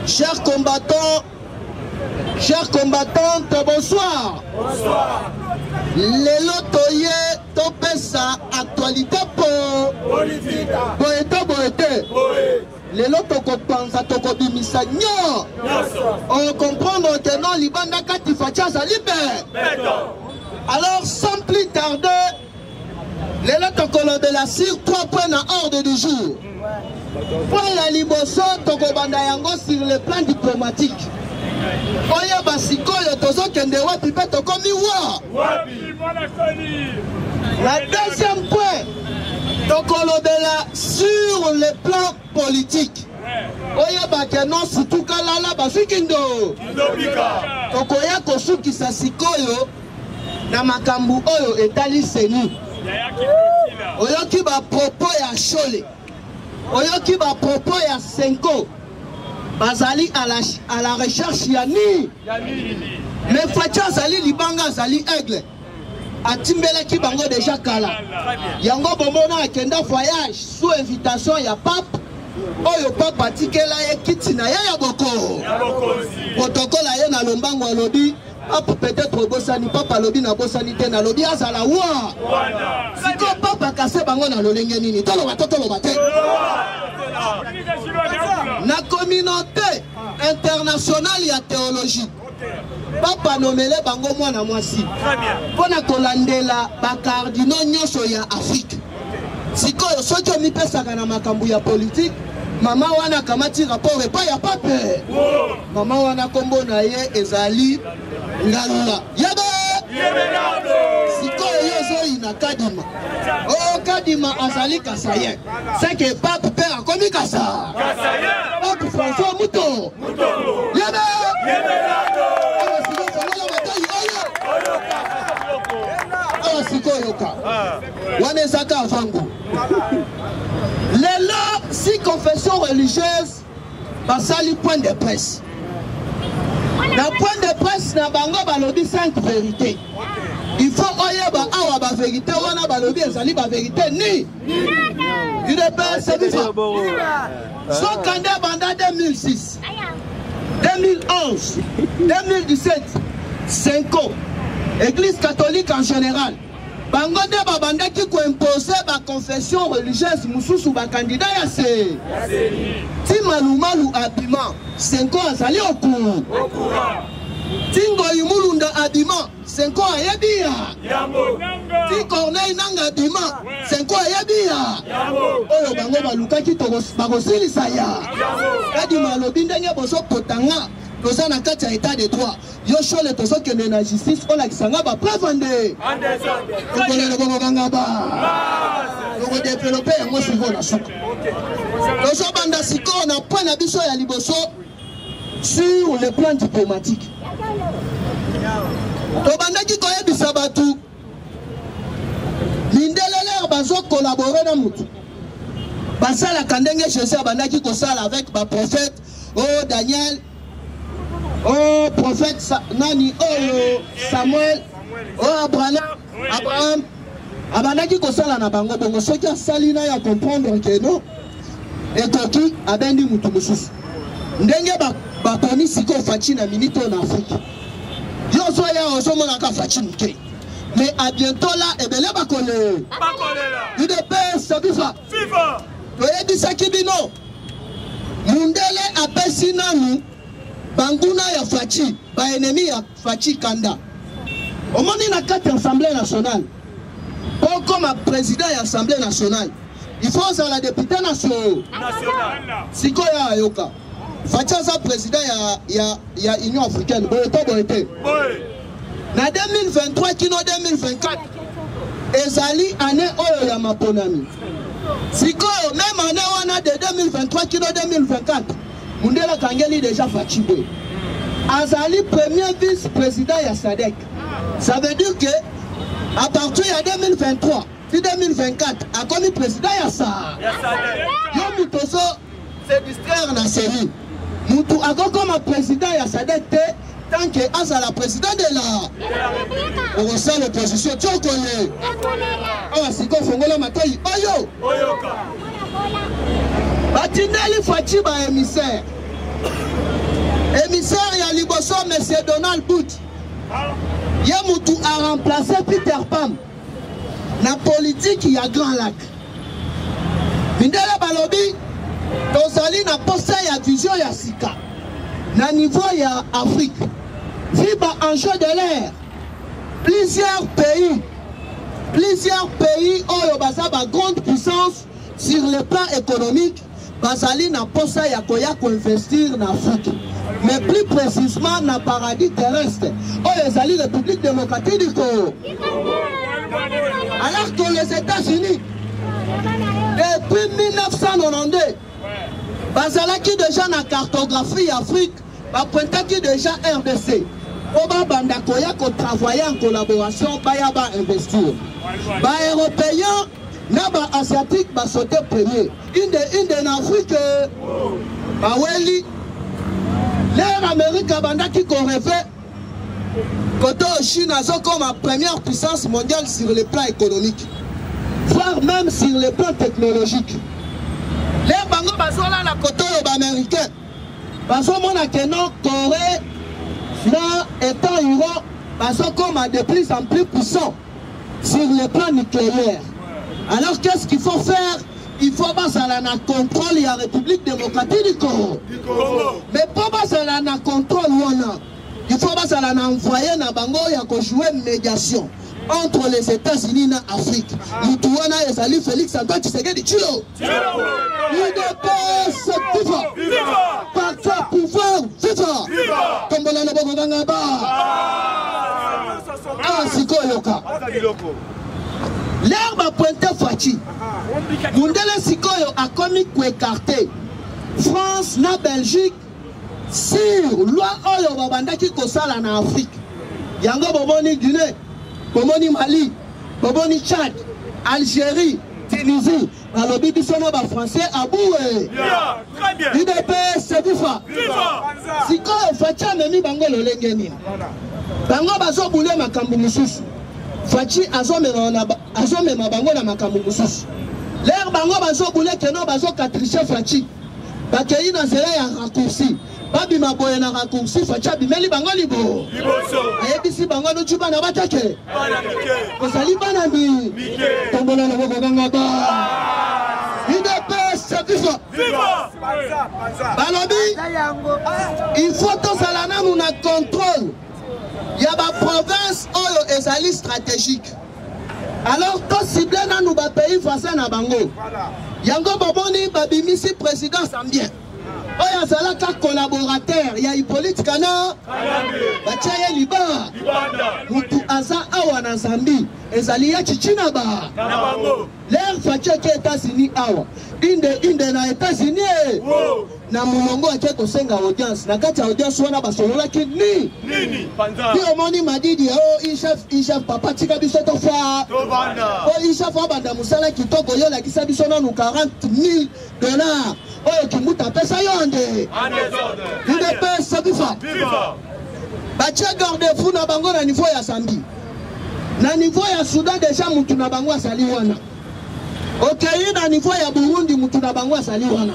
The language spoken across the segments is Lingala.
Chers combattants, chères combattantes, bonsoir. Bonsoir. Lelo toye topesa actualité politique. Boete. Lelo toko panza toko bimisa nyo. On comprendre que non libanda kati facha libe. Alors sans plus tarder, lelo toko lobela sur 3 points en ordre du jour. Point la liboso toko banda yango sur le plan diplomatique. Oya basikoyo tozo kende wapi pe tokomi wa. La deuxième point tokolobela sur le plan politique. Oya bakeno surtout kalala basikindo. Tokoya kosukisa sikoyo na makambu oyo etali seni. Oyoki ba propos ya Chole. Oyoki ba propos ya Senko. Bazali à la recherche yani. Mais Facha Zali Libanga Zali Aigle. A Timbele ki bango déjà kala. Yango bomona akenda voyage sous invitation ya pape. Oyo pape atikela ye kitina ya boko. Protocole ya na lombango alobi. Pape peut-être bosani papa alobi na bosani te na lobi azala wa. Siko papa akase bango na lolenge nini. Tolo bate. La communauté internationale ya théologie. Papa nomele bango mwana mwasi. Pona kolandela ba cardinaux nyonso ya Afrique. Sikoyo soki omipesaka na makambu ya politique, mama wana kamati rapport epa ya pape. Mama wana kombo na ye ezali Ngalula. Yebe! Sikoyo yozo ina Kadima. Oh Kadima azali Kasayen. C'est que pape père a commis Kasa. Pape François Mouto. Yebe! Wanezaka Vango. Les là, si confession religieuse, basali point de presse. Na point de presse na bango balobi 5 vérités. Il faut oyeba awa ba vérité wana balobi ezali ba vérité ni. Il est pas c'est vivant. Son candidat banda 2006, 2011, 2017, 5 ans. Église catholique en général. Bango de babanda qui ko imposer ba confession religieuse mususu ba candidat ya se. Ti malumalu abima 5 ans azali au courant. Tingo imulunda abima 5 ans ayebia. Ti Corneille nanga abima 5 ans ayebia. Oyo bango baluka ki to bakosilisa ya. Kadi malobi ndenge boso potanga. Nous avons un état de droit. Yo Chole tozo kende na justice on a kisanga ba prévender. Ko le ko banga ba. Ko développer yango sivo na suka. Tozo banda siko na point na biso ya liboso sur le plan diplomatique. To banda ki koyebisa batu. Mindelele bazo collaborer na mutu. Basala kandenge Jésus banda ki ko sala avec ba prophète oh Daniel. Oh prophète Nani, oh Samuel, oh Abraham, Abanaki Kosala na bango bongo soki salina ya comprendre que non. Et toki abendi mutu mususu. Ndenge ba poni siko fachi na minito na Afrique. Yo so ya osomo na ka fachi nke. Mais à bientôt là ebele ba kole. Du de paix sabifa. FIFA. Toye bisaki bino. Mundele apesi nanu. Banguna ya Fachi, ba ennemi ya Fachi Kanda. Omoni na 4 Assemblée nationale. Pour comme président de l'Assemblée nationale, il faut ça la députée nationale. Siko ya yoka. Fachi sa président ya Union africaine. Boete. Na 2023 kino 2024. Ezali année oyo ya maponami. Siko même année wana de 2023 kino 2024. Mundela Kangeli déjà fatigué. Azali premier vice-président ya SADC. Ça veut dire que à partir de 2023, puis 2024, a commis président ya ça. Yo mutoso se distraire na série. Mutu ako comme président ya SADC tant que azala président de la on ressent l'opposition tchokole. Ah siko fongola matoi oyo. Oyoka. batindeli Fachi ba émissaire. Émissaire ya liboso monsieur Donald Bout. Yemutu a remplacé Peter Pam. Na politique ya Grand Lac. Mindele balobi tozali na poste ya vision ya sika. Na niveau ya Afrique. Viba enjeu de l'air. Plusieurs pays oyo baza ba grande puissance sur le plan économique bazali na posa ya koya ko investir na Afrique. Mais plus précisément na paradis terrestre oyo ezali République démocratique du Congo. Alors que les États-Unis depuis 1992 bazalaki déjà na cartographie Afrique, bapointaki déjà RDC. Oba banda koya ko travailler en collaboration baya ba investir. Ba européens na ba asiatique ba sauter premier. Inde na Afrique ba weli l'air Amérique banda qui ko rêvé côté Chine a comme la première puissance mondiale sur le plan économique, voire même sur le plan technologique. L'air bango basola la côté américain. Baso mona que non Corée là, étant Iran, parce qu'on a de plus en plus puissant sur le plan nucléaire. Alors qu'est-ce qu'il faut faire? Il faut passer à la contrôle de la République démocratique du Congo. Mais pour passer à la contrôle, il faut passer à la envoyer na bango ya ko jouer médiation entre les États-Unis et l'Afrique. L'Utouana et Sali Félix Antoine Tshisekedi Tshilo. UDPS viva! Parti pouvoir viva! Tombola na bongo ngaba. Ah sikoyoka. L'herbe a pointé Fachi. Mundele sikoyo a commis ko écarté. France na Belgique sur loi oyo babandaki ko sala na Afrique. Yango boboni Guinée. Bomoni Mali, Bomoni Tchad, Algérie, Tunisie, Balobi Bissono ba français à Boué. Très bien. UDPS viva. Siko Fachi memi bango lolengeni. Bango bazo boule makambu mususu. Fachi azomema bango na makambu mususu. L'air bango bazo boule keno bazo katriche Fachi. Bakei na zela ya raccourci. Babi maboye na raccourci Fachi bimeli bango libo. Ayebisi bango no chuba na batake. Kozali bana mi. Tombola na boko ganga ba. UDPS viva. Balobi. Il faut to salana muna contrôle. Il y a ma province oyo ezali stratégique. Alors to ciblé na nou ba pays face na bango. Yango baboni babimisi président Zambien. Oya zalaka collaborateur ya Hippolyte Kana Bachaye Liba mutu aza awa na Zambi ezali ya chichina ba l'air Fachi ke États-Unis awa inde na États-Unis na mulongo ake ko senga audience na kati audience wana basolola ki nini Dio moni madidi il chef papa tika biso to fa il chef abanda musala kitoko yo la kisa biso na $40,000 oyo kimuta pesa yonde UDPS viva bache garde-fou na bango na niveau ya Zambi na niveau ya Soudan déjà mutu na bango asali wana okei na niveau ya Burundi mutu na bango asali wana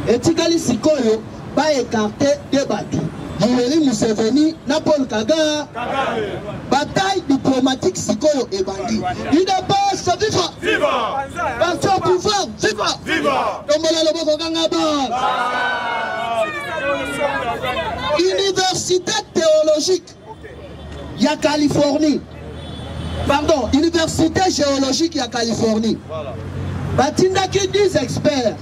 etikali sikoyo ba écarter de batu Yoweri Museveni na Paul Kagame bataille diplomatique sikoyo ebandi UDPS viva parti au pouvoir viva tombola loboko ganga ba université théologique ya Californie pardon université géologique ya Californie batindaki 10 experts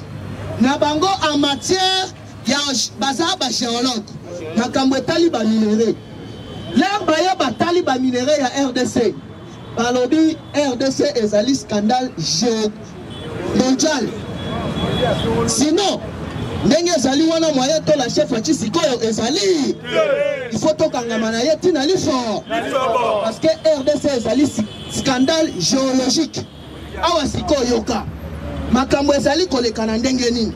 na bango en matière ya bazaba géologue makambo etali ba minéraux l'air baya batali ba minéraux ya RDC balobi RDC ezali scandale mondial sinon ndenge ezali wana moyen to la chef Fachi sikoyo ezali il faut tokangama na ye tina lifo parce que RDC ezali scandale géologique awa sikoyo yoka makambo ezali koleka na ndenge nini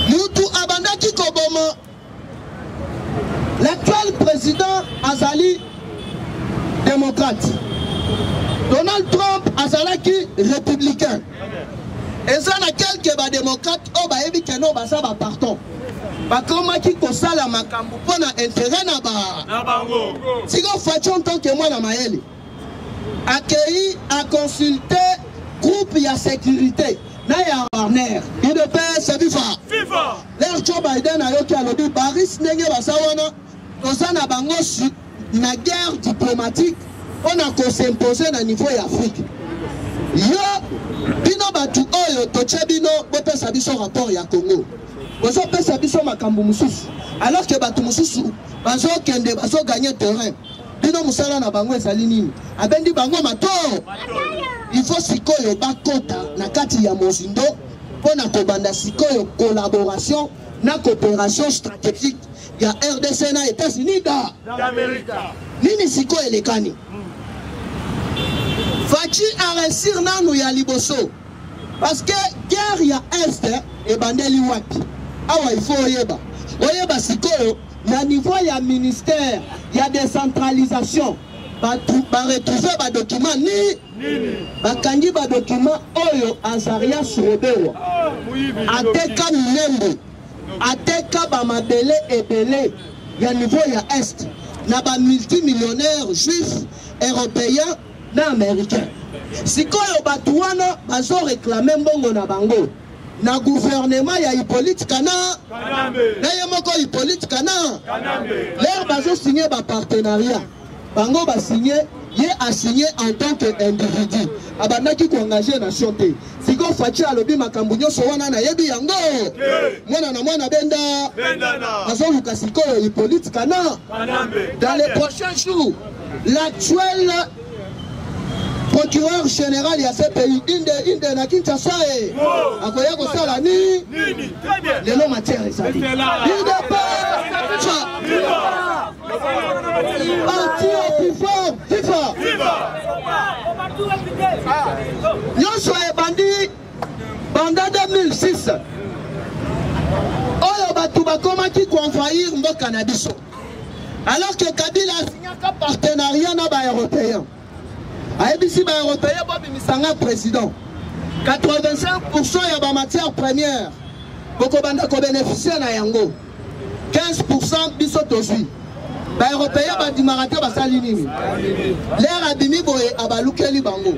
mutu abandaki koboma l'actuel président azali démocrate Donald Trump azalaki républicain et ça na quelques démocrate oyo bayebi keno baza baparton bakomaki kosala makambo mpo na intérêt na bango siko Faci en tant que mwana mayele accueilli à consulter groupe ya sécurité na ya Warner UDPS FIFA l'air Joe Biden ayoki alobi baris ndenge basa wana toza na bango na guerre diplomatique on a s'imposer na niveau ya Afrique yo bino batu oyo toche bino bopesa biso rapport ya Congo bozo pesa biso makambo mususu alors que batu mususu bazo kende bazo gagner terrain bino musala na bango ezali nini abendi bango mato il faut sikoyo bakota na kati ya mozindo pona kobanda sikoyo collaboration na coopération stratégique ya RDC na États-Unis d'Amérique nini sikoyo elekani Faci a réussir nanu ya liboso parce que guerre ya Est et bandeli wapi awa il faut oyeba sikoyo na niveau ya ministère ya décentralisation ba retrouver ba document ni bakangi ba document oyo Azaria Surobewa ateka minembo ateka ba mabele ebele ya niveau ya Est na ba multimillionnaires juifs européens na américains sikoyo batu wana bazo réclamer mbongo na bango na gouvernement ya Hippolyte Kana na yemoko Hippolyte Kana l'air bazo signé ba partenariat bango ba signé ye a signé en tant qu'individu abandaki ko engager nation te siko Faci alobi makambo nyonso wana na yebi yango mwana na mwana benda bazo luka sikoyo Hippolyte Kana dans les prochains jours l'actuel procureur général ya ce pays inde na Kinshasa akoya kosala ni lelo matière ezali FIFA nyonso ebandi banda 2006 oyo batu bakomaki konfaillir mboka na biso alors que Kabila asignaka partenariat na ba-européen ayebisi ba-européen bobimisanga président 85% ya ba matière première bokobanda kobénéficier na yango 15% biso tozwi ba-européen bandimaka te basali nini l'air abimi boye abalukeli bango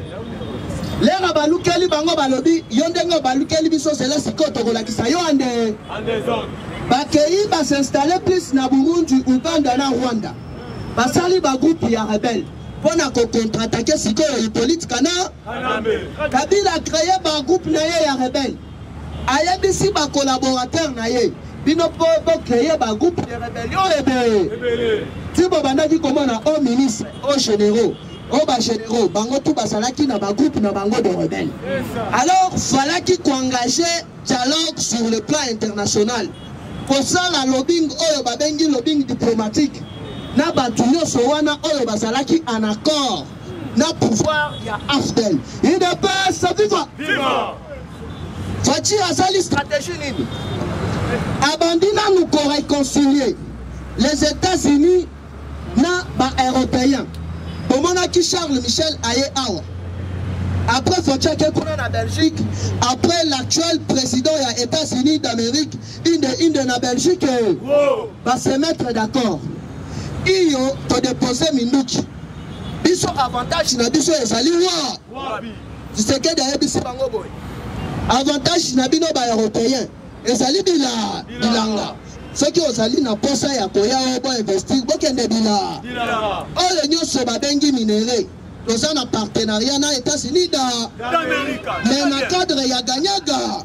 l'air abalukeli bango balobi yo ndenge obalukeli biso sela sikoyo tokolakisa yo ande bakei basinstalle plus na Burundi, Uganda na Rwanda basali bagroupe ya rebelle pona ko contre-attaquer sikoyo Hippolyte Kana Kabila a créé ba groupe na ye ya rebelle ayebisi ba collaborateur na ye bino po créer ba groupe de rébellion ebe ti bo bandaki komona au ministre au généraux au ba généraux bango tout basalaki na ba groupe na bango de rebelle alors falaki ko engager dialogue sur le plan international pour ça la lobbying oyo babengi lobbying diplomatique na batu nyonso wana oyo bazalaki en accord na pouvoir ya AFDEL UDPS viva Faci azali stratégie nini abandi nanu ko réconcilier les États-Unis na ba-européens bomonaki Charles Michel aye awa après Faci akekuna na Belgique après l'actuel président ya États-Unis d'Amérique inde na Belgique va se mettre d'accord iyo to déposer minuki biso avantage na biso ezali wa Tshisekedi ayebisi bango boy avantage na bino ba européen ezali bilanga soki ozali na posa ya koya obo investir bokende bila oyo nyonso babengi minere toza na partenariat na États-Unis d'Amérique mais na cadre ya ganyaga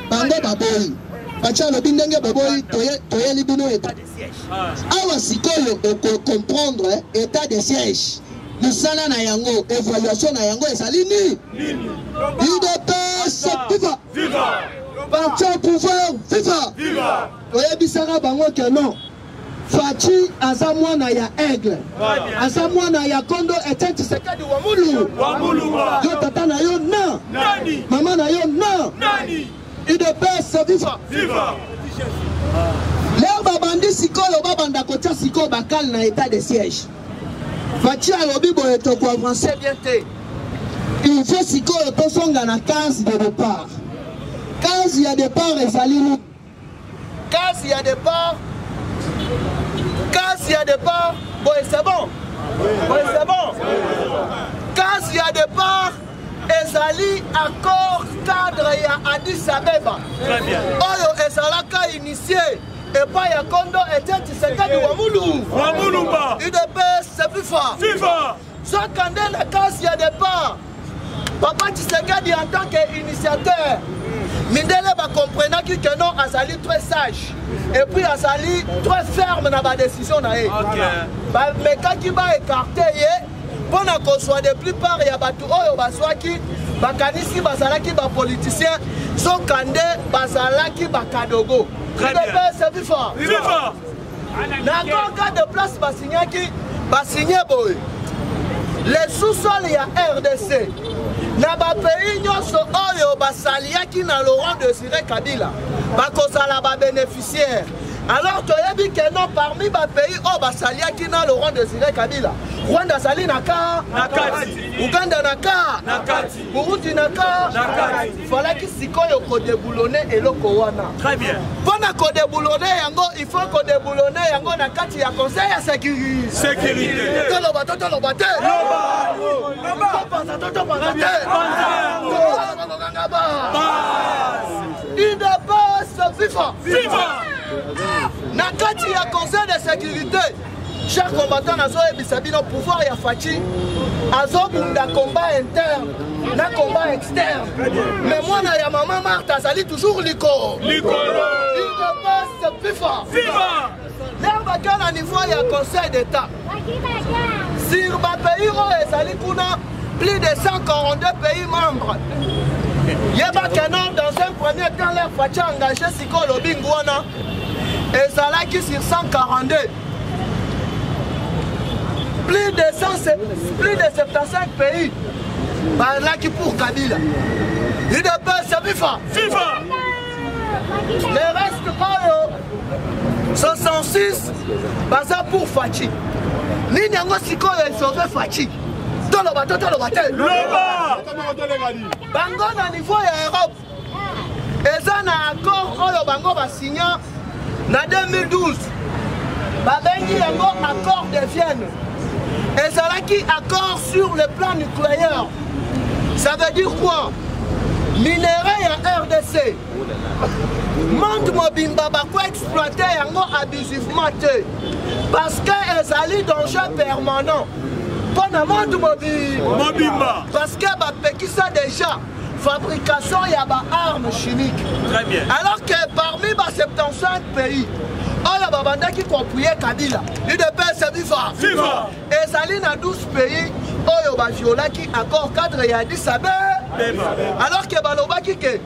bango baboyi Faci alobi ndenge baboyi toyeli bino état de siège awa sikoyo oko comprendre état de siège musala na yango évaluation na yango ezali ni UDPS viva parti au pouvoir viva oyebisaka bango ke non Faci aza mwana ya aigle aza mwana ya kondo ete Tshisekedi wamulu yo tata na yo na mama na yo na UDPS viva l'air babandi sikoyo babanda kotia sikoyo bakal na état de siège Faci alobi boye toko avancer bien te il faut sikoyo tosonga na case de départ Quand il y a des parts, et salut. Quand il y a des parts, bon, c'est bon. Bon, c'est bon. Quand il y a des parts, ezali accord cadre ya Addis Abeba. Très bien. Oyo ezalaka initié et pas ya Kondo et Tshisekedi Wamulu ba. UDPS c'est FIFA. Ça quand la case il y a des parts. Papa Tshisekedi en tant qu'initiateur, Mindele va comprendre que non azali très sage et puis azali très ferme dans la décision na ye. Mais quand il va écarter pour qu'on soit de plupart il y a batu oyo baswaki bakanisi bazalaki ba politicien so kande bazalaki bakadogo. Très bien. C'est FIFA. N'akor cas de place basigné boy. Les sous-sols il y a RDC. Na ba pays nyonso oyo basaliaki na Laurent Désiré Kabila. Bakozala ba bénéficiaire. Alors tu as dit que non, parmi les pays où Basalia qui n'a Laurent Désiré Kabila, Rwanda Sali Naka, Uganda Naka, Burundi Naka, il fallait qu'il s'y colle au déboulonné et le Kowana. Très bien. Pendant qu'on déboulonné, il faut qu'on déboulonné, on a quand il y a conseil à sécurité. Sécurité. Nakati ya conseil de sécurité, chers combattants, nazo ebisabi no pouvoir ya Fachi, azobunda combat interne, na combat externe. Mais moi na ya maman Martha Zali toujours liko. Il ne passe FIFA. Là à niveau ya conseil d'état. Sur ma pays où Zali kuna plus de 142 pays membres. Yeba Kenon dans un premier temps l'air Fachi engagé Siko Lobingwana. Et ça là qui sur 142. Plus de 75 pays. Par là qui pour Kabila. Il ne peut se FIFA. Le reste 66 baza pour Fachi. Ni nyango siko ya sauver Fachi. Tolo bate. Bango na niveau ya Europe. Eza na accord oyo bango ba signé na 2012. Babengi yango accord de Vienne. Et ça là qui accord sur le plan nucléaire. Ça veut dire quoi? Minerai à RDC. Monde mobimba bako exploiter yango abusivement te. Parce que ezali danger permanent. Pendant monde mobimba. Parce que bapekisa déjà fabrication ya ba armes chimiques. Très bien. Alors que parmi les 75 pays, il y a des gens qui comprennent Kabila. Il ne peut se vivre. Et ça y a 12 pays où il y a qui accord cadre et Addis Abeba. Alors que Balobaki que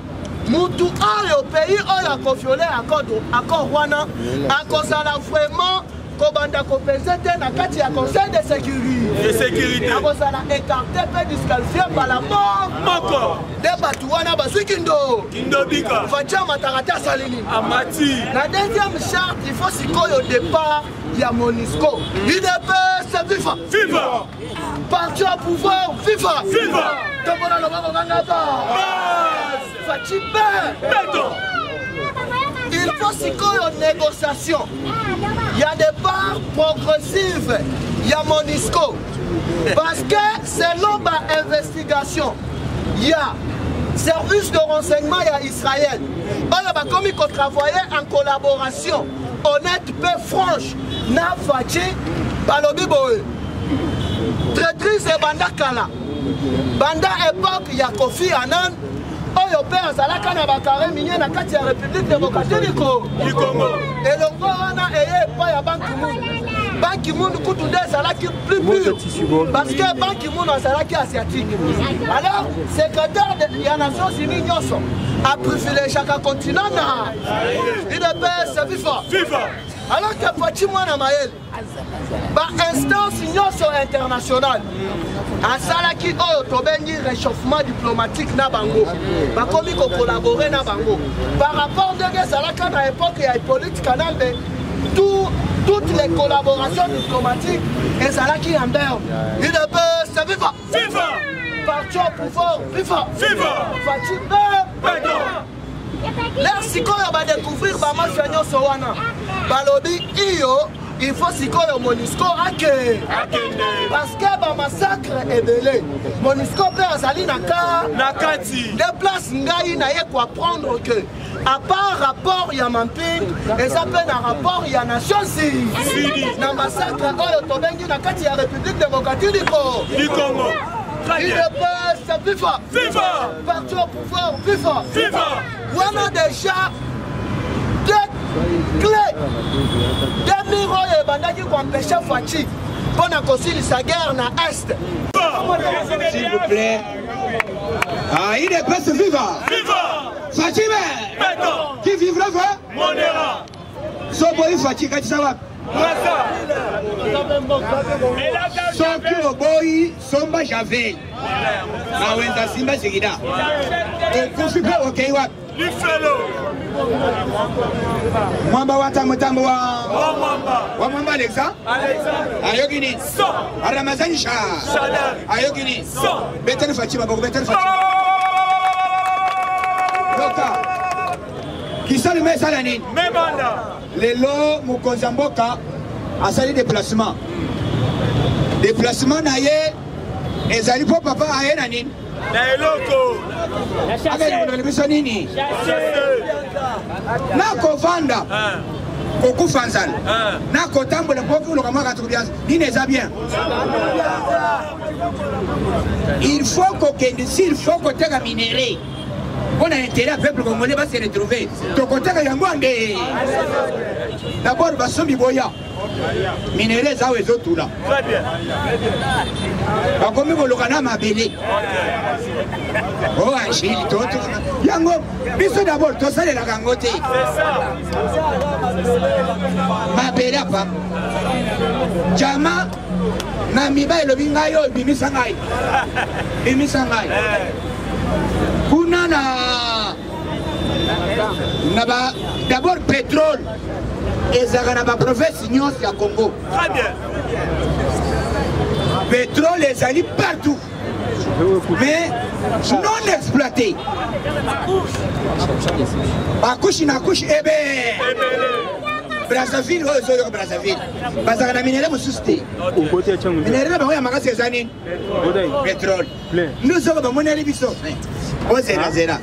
Moutou au pays où il y a confiolé accord Rwanda, à cause de vraiment Kobanda compensé na kati ya conseil de sécurité. Abosala écarté peut disqualifier par la mort. Moko. De Batouana Basukindo. Kindobika. Fatia Matarata Salini. Amati. La deuxième charte, il faut s'y coller au départ, il y a Monisco. UDPS, c'est FIFA. Parti au pouvoir, FIFA. Tombola Lobako Gangaba. Fatia Béton. Il faut s'y coller aux négociations. Il y a des parts progressives, il y a Monisco. Parce que selon ma investigation, il y a service de renseignement, il y a Israël. On a comme il travaillait en collaboration honnête, peu franche. Na Fachi, Balobi Boe. Traîtrise et Banda Kala. Banda époque, il y a Kofi Annan. Oyo père azalaka na bakare minier na kati ya République démocratique du Congo. Et le Rwanda est pas ya Ban Ki-moon kutu de azalaki plus pur. Parce que Ban Ki-moon azalaki asiatique. Alors, secrétaire de la Nations Unies nyonso a privilégié chaque continent na. Il ne peut se vivre. Alors que Fachi Mwana Maël, instance nyonso internationale. À Salaki Tobengi réchauffement diplomatique na bango. Bakomi ko collaborer na bango. Par rapport à Salaka à l'époque il y a politique canal toutes les collaborations diplomatiques et Salaki en berne. Il ne peut se vivre. Parti au pouvoir, FIFA. Fachi Là, sikoyo va découvrir Bama Fianyo Sowana. Balobi, il faut sikoyo Monisco ake. Parce que ba massacre est belé. Monisco peut azali nakati. Des places ngai na ye quoi prendre que. À part rapport il y a Mamping et ça peut un rapport il y a Nations Unies. Na massacre oyo tobengi nakati ya République démocratique du Congo. Il est pas plus fort. Parti au pouvoir, plus fort. On a déjà deux clés. Des miroirs et bandaki qui empêchent Fachi pour concilier sa guerre na Est. S'il vous plaît. Ah, il est presque vivant. Fachi, qui vivra va? Monera. Soboyi Fachi, quand ça va? Soki oboyi somba javel na wenda simba sigida okufi pe okeiwa lifelo mwamba wata mutambo wa mwamba Alexa ayogini aramazani sha ayogini betani Fachi babo betani Fachi loka kisali mesala nini memanda lelo mukonza mboka asali déplacement na ye ezali po papa aye na nini na eloko akeli biso nini na kovanda kokufa nzala na kotambola po kuluka mwaka tukubiaza nini eza bien il faut kokende s'il faut koteka minéré on a intérêt à peuple congolais va se retrouver. Donc on t'a gagné. D'abord Basombi Boya. Minéraux ça les autres là. Très bien. Comme vous le canam a belé. Oh Achille, toi. Yango, biso d'abord toi ça les la gangote. C'est ça. Ma belé pas. Jama na miba le bingayo bimisangai. Bimisangai. Kuna d'abord pétrole et ça na ba province nyos ya Congo. Très bien. Pétrole et ali partout. Mais non exploité. Bakouche na couche ebe. Brazzaville oyo Brazzaville. Bazaka na minéraux mususte. Minéraux ba ya makasi ezani. Pétrole. Nous sommes ba moneli biso. Zera.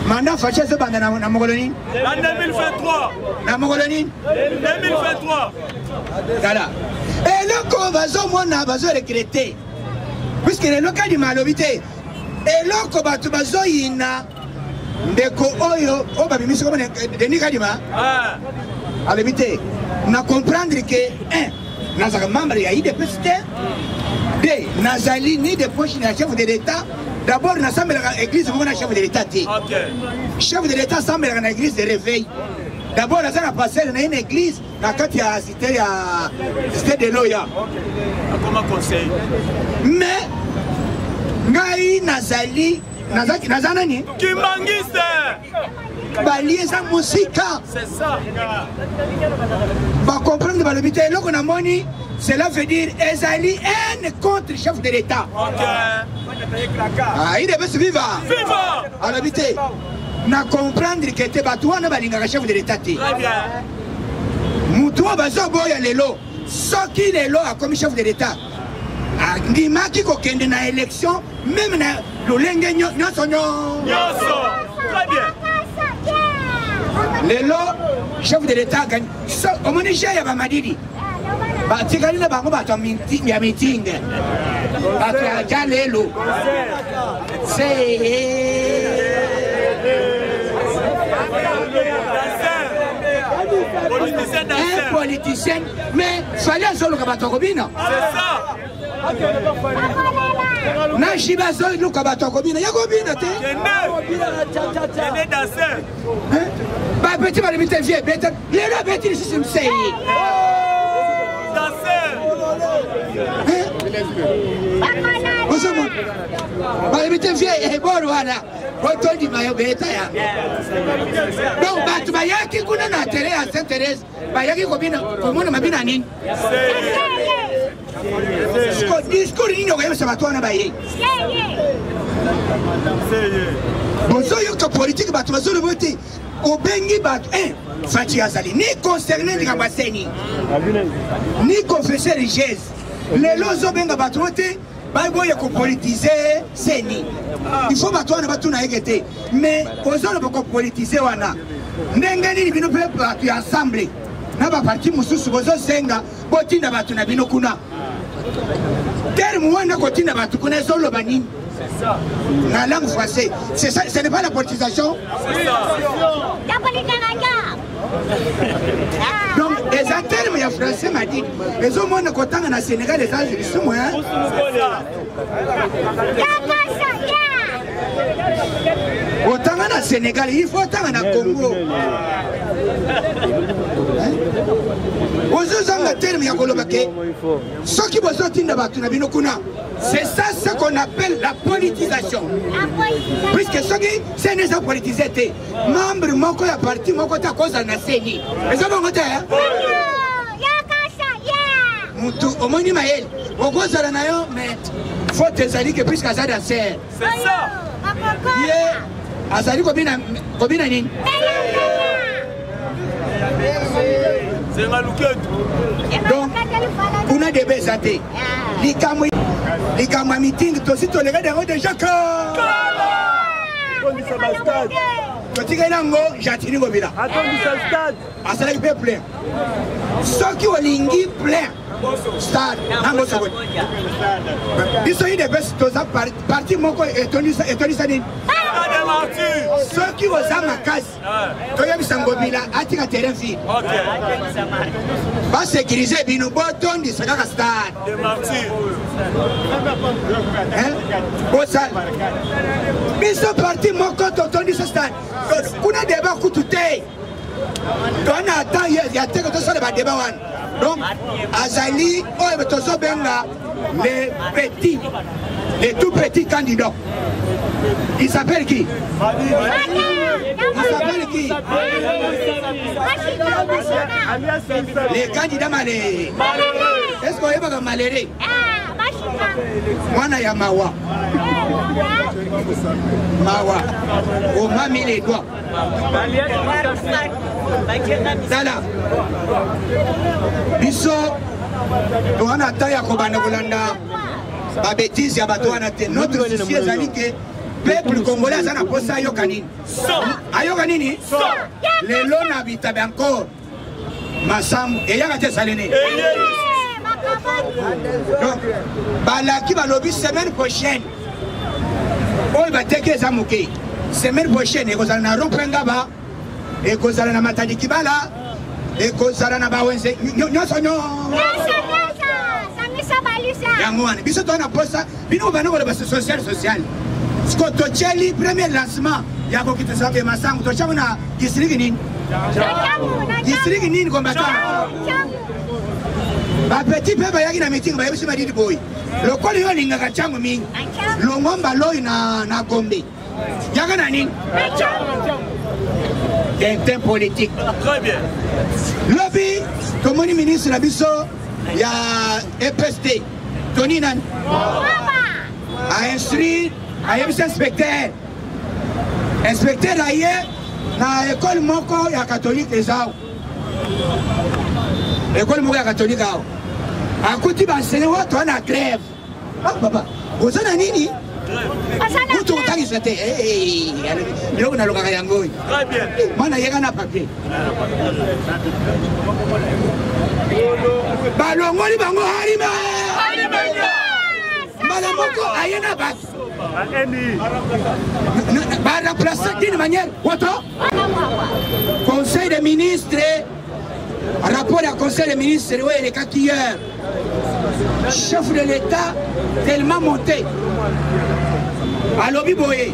Mandat Fachi se bande na Mongoloni. En 2023. Na Mongoloni. 2023. Voilà. Et le convazo mona bazo recruter. Puisque le local du malobité. Et le kobato bazo ina ndeko oyo oba bimiso comme Denis Kadima. Ah. À l'habité. Na comprendre que nazaka membre ya IDPST. De nazali ni de poche na chef de l'État. D'abord, nous sommes dans l'église, nous sommes chef de l'État. Chef de l'État, nous sommes dans l'église de réveil. D'abord, nous sommes passés dans une église, dans la cité de Loya. Comment conseil? Mais, Ngaï Nazali, Nazanani, qui mangiste Balié sa musique. C'est ça. Va comprendre dans le but, cela veut dire Ezali haine contre le chef de l'État. Ah, il devait se vivre. À l'habité. Na comprendre que te batouana balinga chef de l'État. Très bien. Moutoua bazo boya lelo. Soki lelo a comme chef de l'État. Ndima ki kokende na élection même na lolenge nyonso nyonso. Très bien. Lelo chef de l'État gagne. Au Niger ya ba madidi. Batikali na bango bato ya meeting. Bato ya jalelo. Un politicien, mais fallait solo que bato kobina. C'est ça. Na shiba solo lu ka bato kobina. Ya kobina te. Kende danser. Ba petit ba limite vie bête. Les là bête ici c'est sei. Balibite vie eboro wana otondi mayo beta ya. Donc batu bayaki kuna na tele ya Sainte Thérèse bayaki komina komona mabina nini? discours nini okoyebisa bato wana baye bozoyoka politike bato bazoloba te obengi bato Fati azali ni concerné likambo ya seni ni confesseur religieuse lelo ozobenga bato te baboye kopolitize seni il faut bato wana batuna yeke te mais ozoloba kopolitize wana ndenge nini bino mpe bato ya ensemble na baparti mosusu bozosenga botinda bato na bino kuna terme wana kotinda bato kuna ezoloba nini na langue française c'est ça, ce n'est pas la politisation. Donc les termes ya français m'a dit les hommes on kotanga na Sénégal les âges du sumo hein otanga na Sénégal il faut tanga na Congo ozozanga terme ya koloba ke soki bozotinda bato na bino kuna. C'est ça ce qu'on appelle la politisation. Puisque ce qui c'est déjà politisé, membre moko ya parti moko ta cause na seni. Les hommes ont dit mutu omoni mael okozala na yo mais faut te zali que puisque azali a ser. C'est ça. Yeah. Azali kobina nini? C'est maluketu. Donc on a des besate. Likamwa meeting tosi tolega dango déjà que totika nango jatini ngobila Atondisa stade. asala ki plein soki olingi plein stade nango soko biso ide best toza parti moko etondisa nini soki oza makasi toyebisa ngobila atika terrain vide basécurize bino botondisa kaka stade bosala biso parti moko totondisa stade kuna deba kutu te toana ata ya teke tosala badeba wana donc azali oyo tozobenga les petits, les tout petits candidats. Il s'appelle qui? Il s'appelle qui? Les candidats malérés. Est-ce qu'on est pas maléré? Mwana ya mawa. Mawa. On m'a mis les doigts. Dala. Biso. On a taillé à Kobana Golanda. Ba bêtise ya bato wana te. Notre souci ezali que peuple congolais azana posa ayoka nini? Ayoka nini? Lelo na bitabe encore. Masambu eyaka te salene. Donc balaki balobi semaine prochaine. Oyo bateke eza moke. Semaine prochaine ekozala na Rompengaba, ekozala na Matadi Kibala, ekozala na Bawenze. Nyonso yango wana biso tona posa bino bana kola base social sko tocheli premier lancement ya kokita sabe masangu tochamo na district nini kombata ba petit peba yaki na meeting ba yebisi madidi boy lokoli yo linga kachangu mingi longomba loyi na Gombe yaka na nini un thème politique. Très bien. Lobby tomoni ministre na biso ya EPST Tony Nan a instruit a yebisa inspecteur aye na école moko ya catholique ezao école moko ya catholique ao akuti bansene watu wana grève baba ozana nini mutu utangisa te biloko nalokaka yango Très bien. mana yeka na papier balongoli bango harima mbala moko ayena bato baremplacer d'une manière woto conseil des ministres rapport à conseil des ministres ouais les quatre hier chef de l'état tellement monté à Lobi Boye.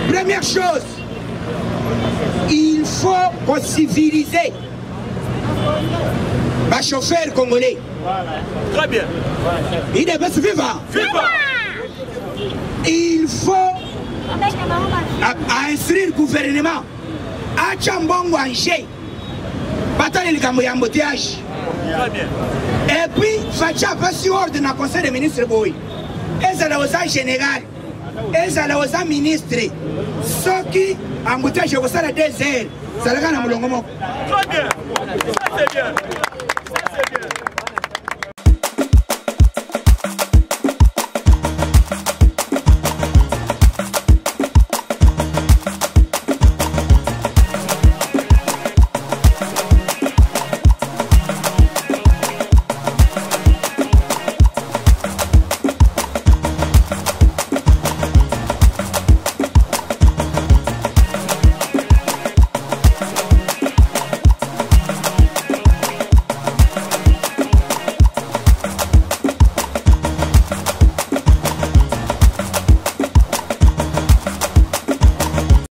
Première chose, il faut civiliser les chauffeurs congolais. Très bien. Il devait se vivre. Il faut instruire le gouvernement à Chambongo Angé. Bataille le embouteillage. Très bien. Et puis, Facha a passé ordre dans le conseil des ministres. Boy. Et ça l'a général. Et ça l'a ministre. Ce qui, en bouteille, je vous sers à 2 heures. Ça l'a gagné à mon Très bien. Ça, c'est bien.